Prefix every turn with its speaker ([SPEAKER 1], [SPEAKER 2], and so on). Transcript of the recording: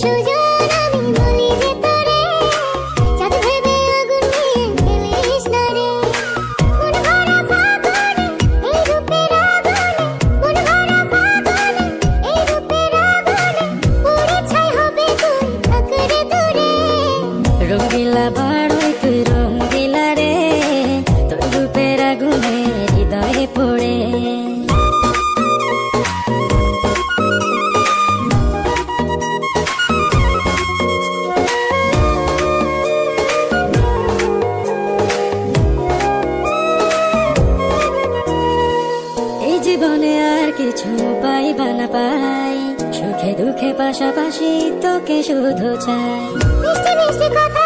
[SPEAKER 1] সুজন আমি বলি যে তোরে, চাঁদ ভেবে আগুন নিয়ে খেলিস না রে। মন ভরা ফাগুনে এই রূপের আগুনে, মন ভরা ফাগুনে এই রূপের আগুনে, পুড়ে ছাই হবে তুই থাক রে দূরে।
[SPEAKER 2] রঙ্গিলা বাড়ই তুই রঙ্গিলা রে, তোর রূপের আগুনে হৃদয়ে পড়ে। এই জীবনে আর কিছু পাই বা না পাই, সুখে দুঃখে পাশাপাশি তোকে শুধু চাই।
[SPEAKER 1] মিষ্টি মিষ্টি কথা